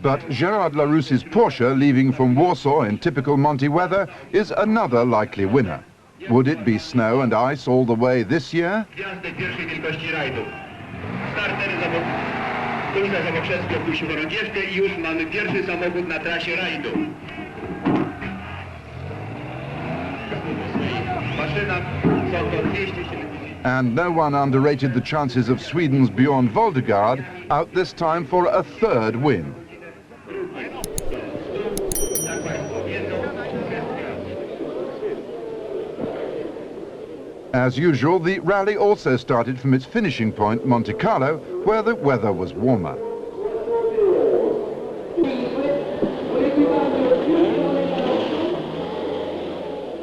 But Gerard Larousse's Porsche, leaving from Warsaw in typical Monte weather, is another likely winner. Would it be snow and ice all the way this year? And no one underrated the chances of Sweden's Bjorn Voldegaard, out this time for a third win. As usual, the rally also started from its finishing point, Monte Carlo, where the weather was warmer.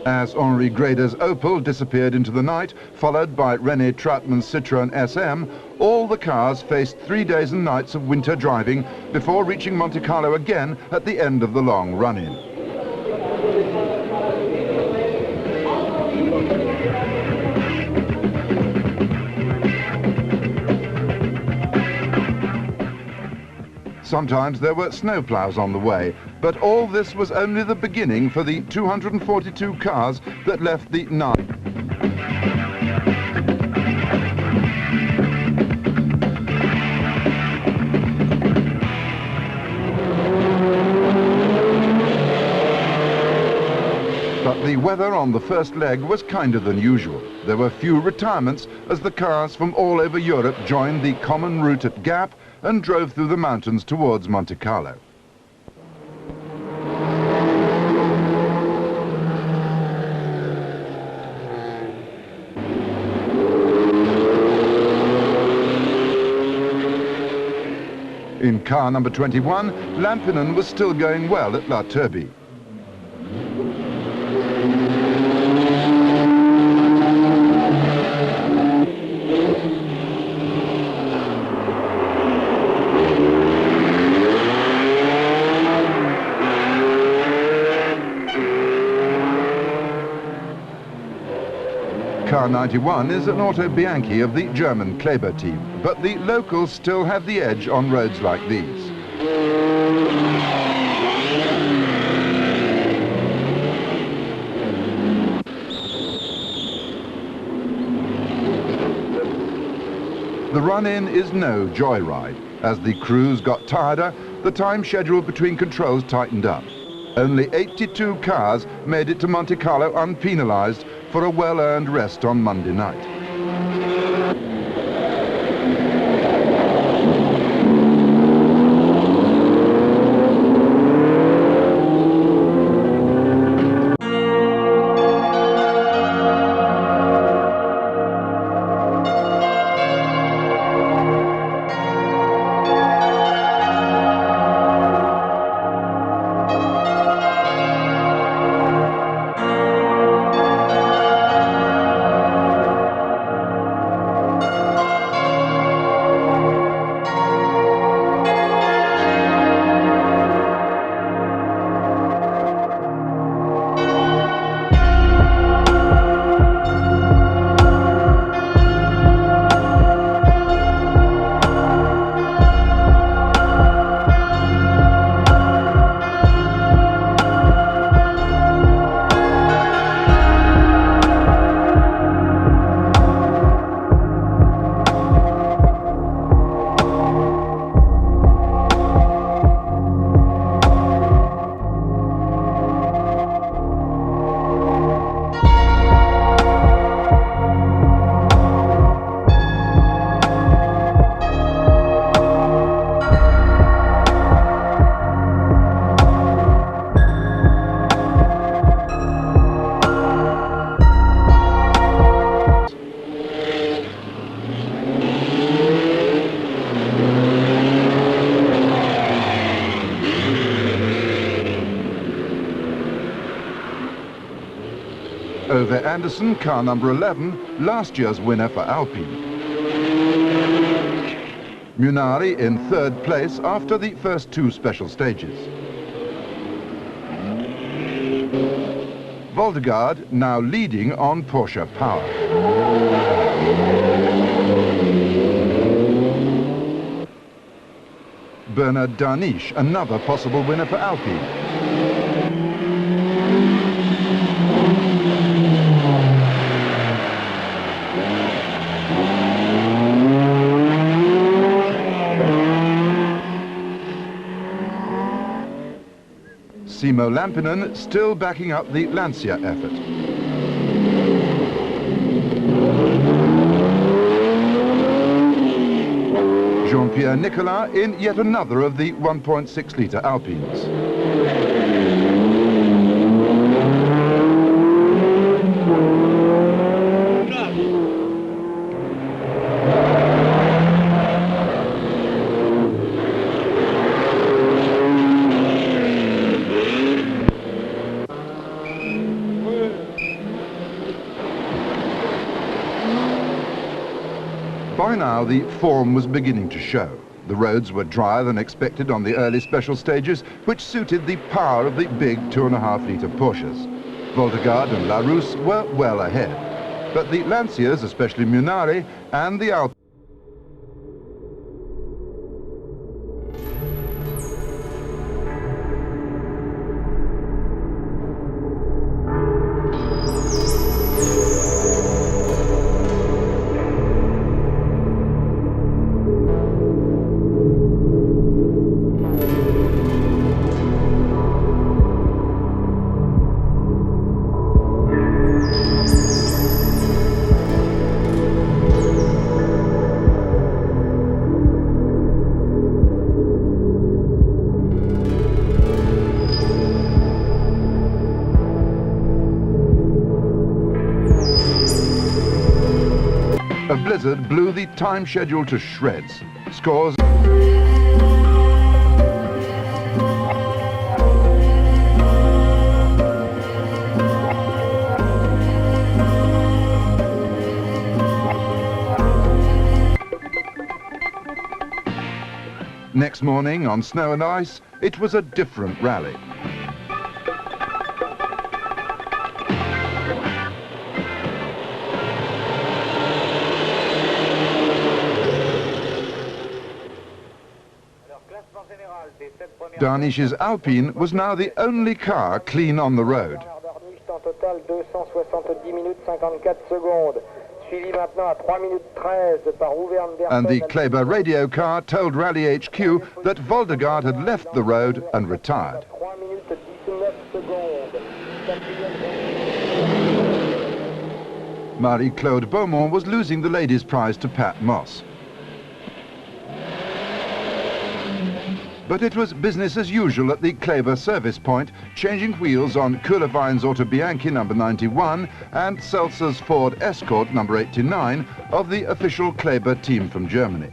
As Henri Grader's Opel disappeared into the night, followed by René Trautmann's Citroën SM, all the cars faced 3 days and nights of winter driving before reaching Monte Carlo again at the end of the long run-in. Sometimes there were snowplows on the way, but all this was only the beginning for the 242 cars that left the night. But the weather on the first leg was kinder than usual. There were few retirements as the cars from all over Europe joined the common route at Gap and drove through the mountains towards Monte Carlo. In car number 21, Lampinen was still going well at La Turbie. Car 91 is an Auto Bianchi of the German Kleber team, but the locals still have the edge on roads like these. The run-in is no joyride. As the crews got tireder, the time schedule between controls tightened up. Only 82 cars made it to Monte Carlo unpenalized for a well-earned rest on Monday night. Ove Anderson, car number 11, last year's winner for Alpine. Munari in third place after the first two special stages. Voldegaard now leading on Porsche power. Bernard Darniche, another possible winner for Alpine. Simo Lampinen still backing up the Lancia effort. Jean-Pierre Nicolas in yet another of the 1.6-litre Alpines. By now, the form was beginning to show. The roads were drier than expected on the early special stages, which suited the power of the big 2.5-litre Porsches. Voltegaard and Larousse were well ahead. But the Lancias, especially Munari, and the Alpine, a blizzard blew the time schedule to shreds. Scores. Next morning, on snow and ice, it was a different rally. Darniche's Alpine was now the only car clean on the road. And the Kleber radio car told Rally HQ that Voltegaard had left the road and retired. Marie-Claude Beaumont was losing the ladies' prize to Pat Moss. But it was business as usual at the Kleber service point, changing wheels on Kuhleweins Auto Bianchi number 91 and Seltzer's Ford Escort number 89 of the official Kleber team from Germany.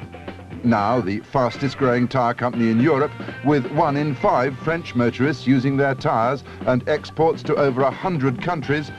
Now the fastest growing tyre company in Europe, with 1 in 5 French motorists using their tyres and exports to over 100 countries.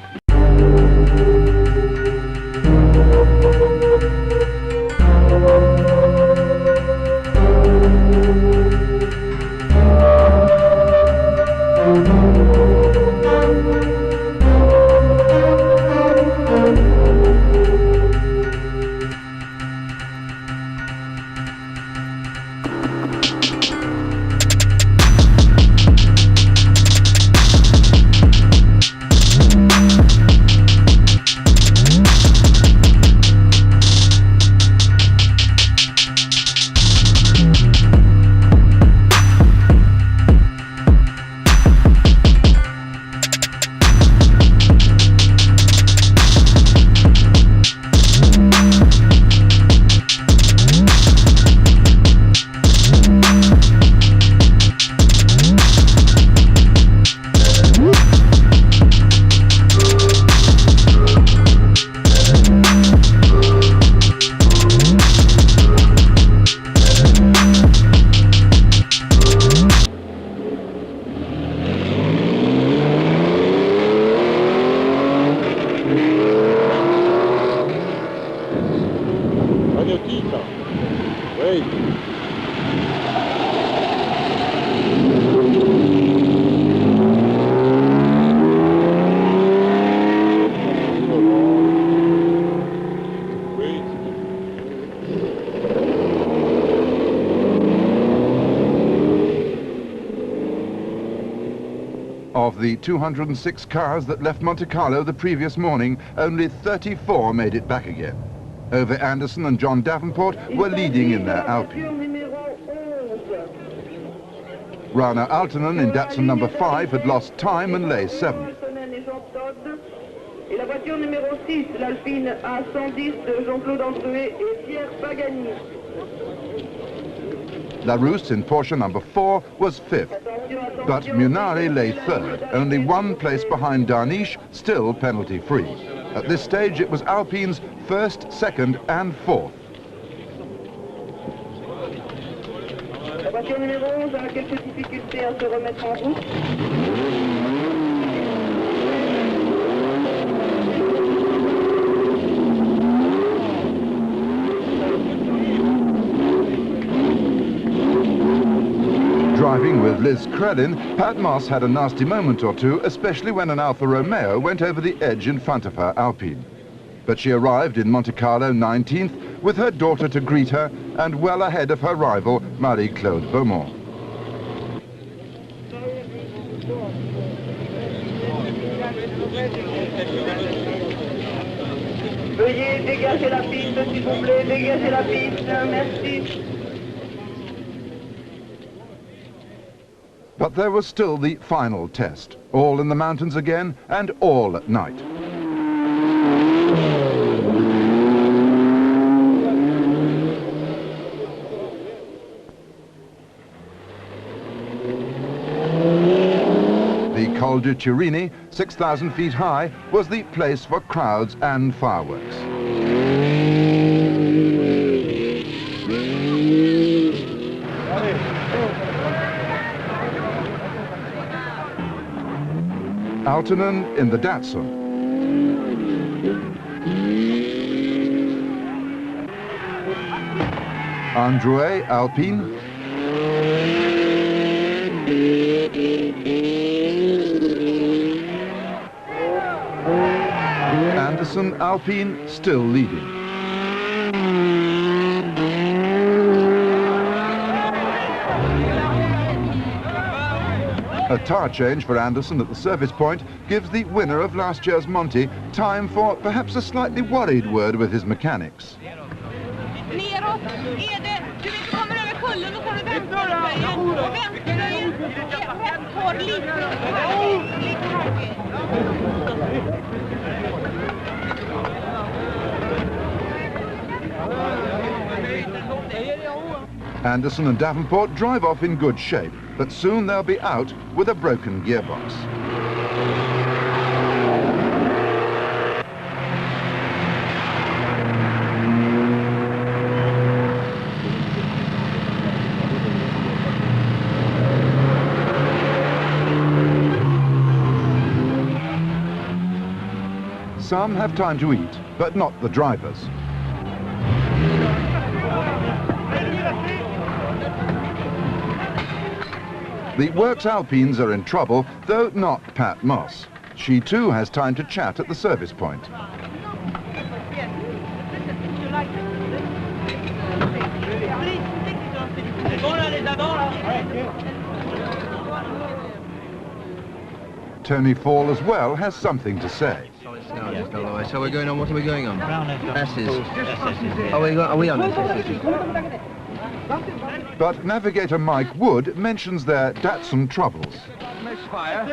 the 206 cars that left Monte Carlo the previous morning, only 34 made it back again. Ove Anderson and John Davenport were leading in their Alpine. Rana Aaltonen in Datsun number 5 had lost time and lay 7th. Et la voiture numéro 6, l'Alpine A110 de Jean-Claude Andruet et Pierre Pagani. Larousse in Porsche number 4 was 5th, but Munari lay 3rd, only 1 place behind Darniche, still penalty-free. At this stage it was Alpine's 1st, 2nd and 4th. La voiture numéro 11 a quelques difficultés à se remettre en route. Driving with Liz Krellin, Pat Moss had a nasty moment or two, especially when an Alfa Romeo went over the edge in front of her Alpine. But she arrived in Monte Carlo 19th with her daughter to greet her and well ahead of her rival, Marie-Claude Beaumont. Veuillez dégager la piste, s'il vous plaît, dégagez la piste, merci. But there was still the final test, all in the mountains again and all at night. The Col de Turini, 6,000 feet high, was the place for crowds and fireworks. Aaltonen in the Datsun. Andruet, Alpine. Anderson, Alpine, still leading. A tyre change for Anderson at the service point gives the winner of last year's Monte time for perhaps a slightly worried word with his mechanics. Anderson and Davenport drive off in good shape, but soon they'll be out with a broken gearbox. Some have time to eat, but not the drivers. The Works Alpines are in trouble, though not Pat Moss. She too has time to chat at the service point. Tony Fall as well has something to say. So we're going on, what are we going on? S's. Are we on S's? But navigator Mike Wood mentions their Datsun troubles. Misfire,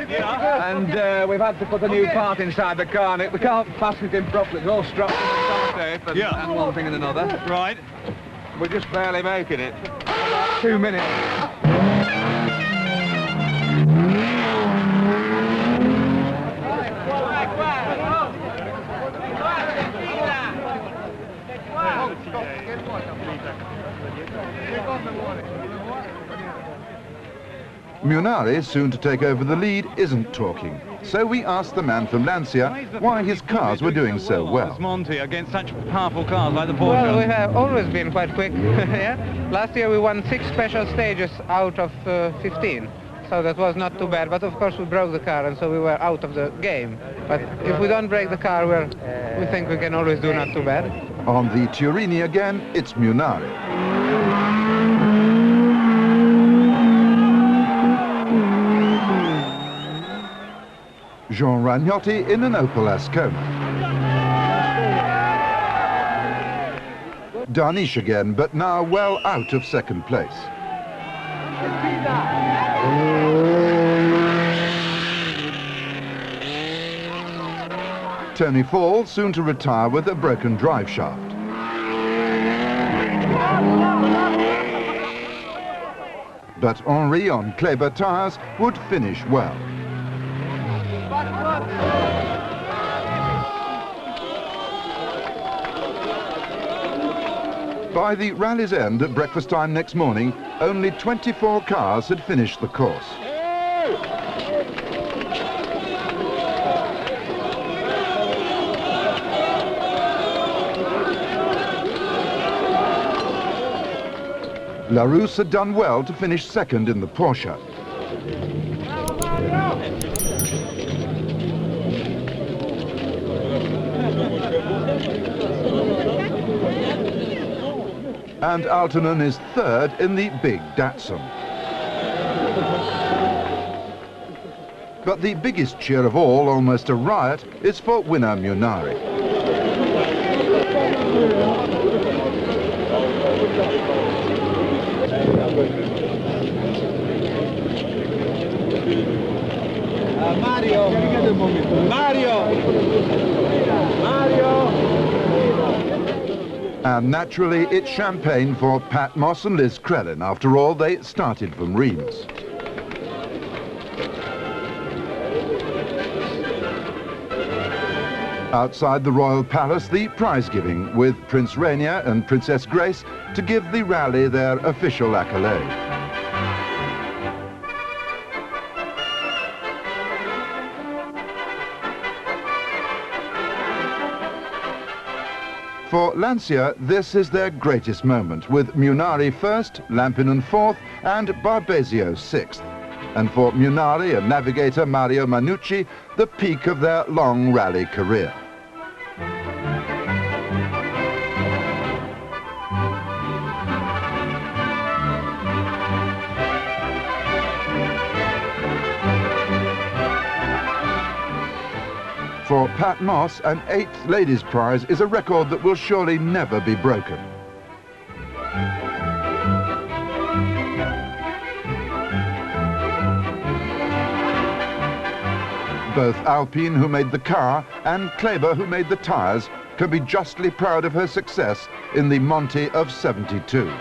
and we've had to put a new part inside the car, and we can't fasten it in properly. It's all strapped on the tape and one thing and another. Right. We're just barely making it. 2 minutes. Munari, soon to take over the lead, isn't talking. So we asked the man from Lancia why his cars were doing so well. Monte against such powerful cars like the Porsche. Well, we have always been quite quick. Yeah? Last year we won 6 special stages out of 15. So that was not too bad, but of course we broke the car and so we were out of the game. But if we don't break the car, we think we can always do not too bad. On the Turini again, it's Munari. Jean Ragnotti in an Opel Ascona. Darniche again, but now well out of second place. Tony Fall soon to retire with a broken drive shaft. But Henri on Kleber tyres would finish well. By the rally's end at breakfast time next morning, only 24 cars had finished the course. Larousse had done well to finish second in the Porsche. And Aaltonen is third in the big Datsun. But the biggest cheer of all, almost a riot, is for winner Munari. And naturally, it's champagne for Pat Moss and Liz Krellin. After all, they started from Reims. Outside the Royal Palace, the prize-giving, with Prince Rainier and Princess Grace to give the rally their official accolade. For Lancia, this is their greatest moment, with Munari first, Lampinen fourth, and Barbesio sixth. And for Munari and navigator Mario Manucci, the peak of their long rally career. For Pat Moss, an 8th ladies' prize is a record that will surely never be broken. Both Alpine, who made the car, and Kleber, who made the tyres, can be justly proud of her success in the Monte of '72.